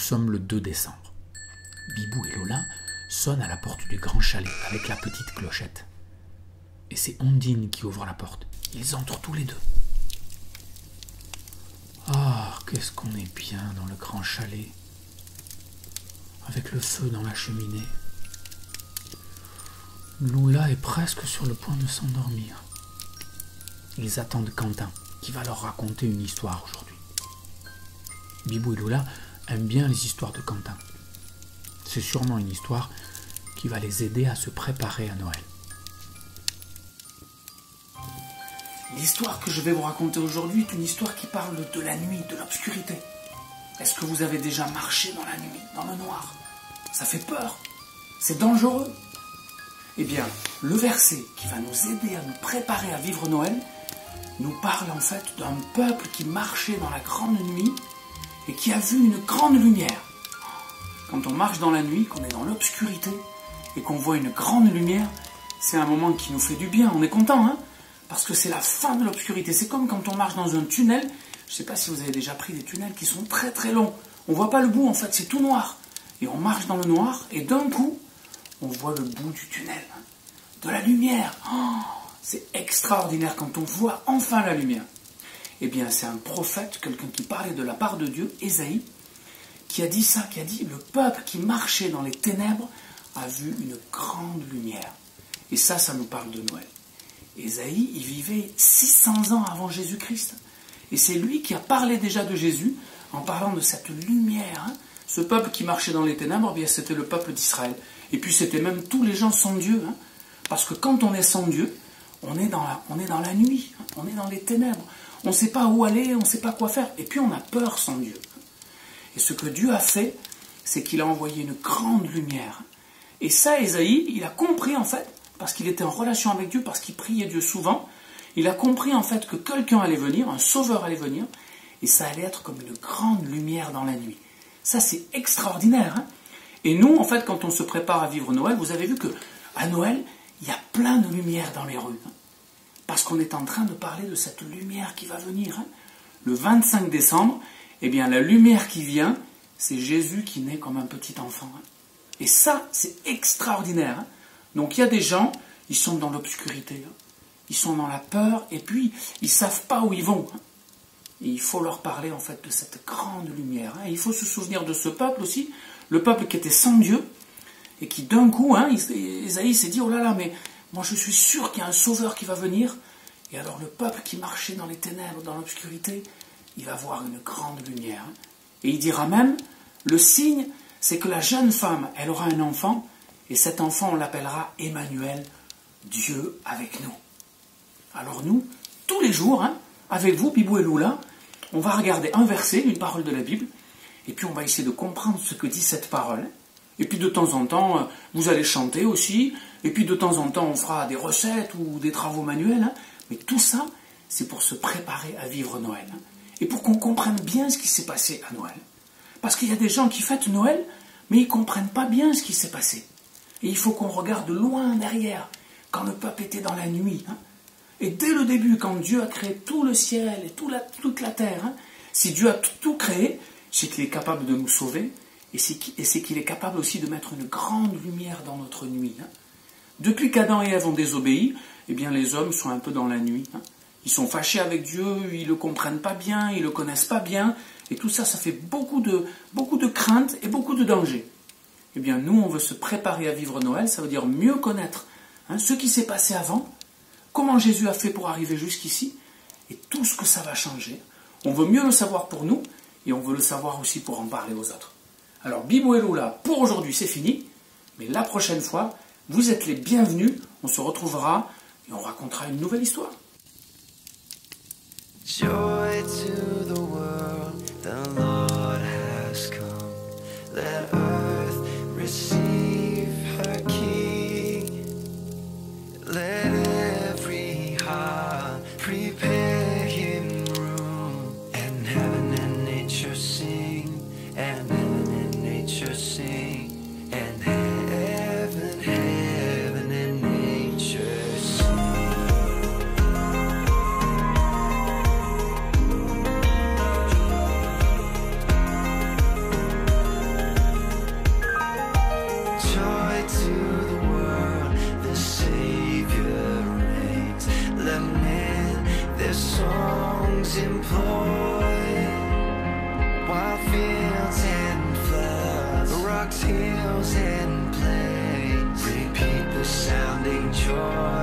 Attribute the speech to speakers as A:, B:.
A: sommes le 2 décembre. Bibou et Lola sonnent à la porte du grand chalet avec la petite clochette. Et c'est Ondine qui ouvre la porte. Ils entrent tous les deux. Ah, qu'est-ce qu'on est bien dans le grand chalet, avec le feu dans la cheminée. Lola est presque sur le point de s'endormir. Ils attendent Quentin, qui va leur raconter une histoire aujourd'hui. Bibou et Lola aiment bien les histoires de Quentin. C'est sûrement une histoire qui va les aider à se préparer à Noël.
B: L'histoire que je vais vous raconter aujourd'hui est une histoire qui parle de la nuit, de l'obscurité. Est-ce que vous avez déjà marché dans la nuit, dans le noir? Ça fait peur, c'est dangereux. Eh bien, le verset qui va nous aider à nous préparer à vivre Noël nous parle en fait d'un peuple qui marchait dans la grande nuit et qui a vu une grande lumière. Quand on marche dans la nuit, qu'on est dans l'obscurité et qu'on voit une grande lumière, c'est un moment qui nous fait du bien, on est content, hein? Parce que c'est la fin de l'obscurité. C'est comme quand on marche dans un tunnel. Je ne sais pas si vous avez déjà pris des tunnels qui sont très très longs. On ne voit pas le bout, en fait, c'est tout noir. Et on marche dans le noir, et d'un coup, on voit le bout du tunnel. De la lumière. Oh, c'est extraordinaire quand on voit enfin la lumière. Eh bien, c'est un prophète, quelqu'un qui parlait de la part de Dieu, Ésaïe, qui a dit ça, qui a dit « Le peuple qui marchait dans les ténèbres a vu une grande lumière. » Et ça nous parle de Noël. Ésaïe, il vivait 600 ans avant Jésus-Christ. Et c'est lui qui a parlé déjà de Jésus en parlant de cette lumière. Hein. Ce peuple qui marchait dans les ténèbres, eh bien, c'était le peuple d'Israël. Et puis c'était même tous les gens sans Dieu. Hein. Parce que quand on est sans Dieu, on est dans la nuit, hein. On est dans les ténèbres. On ne sait pas où aller, on ne sait pas quoi faire. Et puis on a peur sans Dieu. Et ce que Dieu a fait, c'est qu'il a envoyé une grande lumière. Et ça, Ésaïe, il a compris en fait, parce qu'il était en relation avec Dieu, parce qu'il priait Dieu souvent, il a compris en fait que quelqu'un allait venir, un sauveur allait venir, et ça allait être comme une grande lumière dans la nuit. Ça, c'est extraordinaire. Hein. Et nous, en fait, quand on se prépare à vivre Noël, vous avez vu qu'à Noël, il y a plein de lumières dans les rues. Hein, parce qu'on est en train de parler de cette lumière qui va venir. Hein. Le 25 décembre, eh bien, la lumière qui vient, c'est Jésus qui naît comme un petit enfant. Hein. Et ça, c'est extraordinaire. Hein. Donc il y a des gens, ils sont dans l'obscurité, hein. Ils sont dans la peur, et puis ils ne savent pas où ils vont. Hein. Et il faut leur parler en fait de cette grande lumière. Hein. Et il faut se souvenir de ce peuple aussi, le peuple qui était sans Dieu, et qui d'un coup, hein, Ésaïe s'est dit, oh là là, mais moi je suis sûr qu'il y a un sauveur qui va venir. Et alors le peuple qui marchait dans les ténèbres, dans l'obscurité, il va voir une grande lumière. Hein. Et il dira même, le signe, c'est que la jeune femme, elle aura un enfant, et cet enfant, on l'appellera Emmanuel, Dieu avec nous. Alors nous, tous les jours, hein, avec vous, Bibou et Lola, on va regarder un verset, une parole de la Bible, et puis on va essayer de comprendre ce que dit cette parole. Et puis de temps en temps, vous allez chanter aussi, et puis de temps en temps, on fera des recettes ou des travaux manuels. Hein, mais tout ça, c'est pour se préparer à vivre Noël. Hein, et pour qu'on comprenne bien ce qui s'est passé à Noël. Parce qu'il y a des gens qui fêtent Noël, mais ils ne comprennent pas bien ce qui s'est passé. Et il faut qu'on regarde loin derrière, quand le peuple était dans la nuit. Hein. Et dès le début, quand Dieu a créé tout le ciel et toute la terre, hein, si Dieu a tout créé, c'est qu'il est capable de nous sauver, et c'est qu'il est capable aussi de mettre une grande lumière dans notre nuit. Hein. Depuis qu'Adam et Ève ont désobéi, eh bien les hommes sont un peu dans la nuit. Hein. Ils sont fâchés avec Dieu, ils ne le comprennent pas bien, ils ne le connaissent pas bien, et tout ça, ça fait beaucoup de craintes et beaucoup de dangers. Eh bien, nous, on veut se préparer à vivre Noël, ça veut dire mieux connaître hein, ce qui s'est passé avant, comment Jésus a fait pour arriver jusqu'ici, et tout ce que ça va changer. On veut mieux le savoir pour nous, et on veut le savoir aussi pour en parler aux autres. Alors, Bibou et Lola, pour aujourd'hui, c'est fini, mais la prochaine fois, vous êtes les bienvenus, on se retrouvera, et on racontera une nouvelle histoire. Joy to the world, the Lord has come, let earth receive her King, let every heart prepare him room, and heaven and nature sing, and heaven and nature sing, and heaven and nature sing.
C: heels in play. Repeat the sounding joy.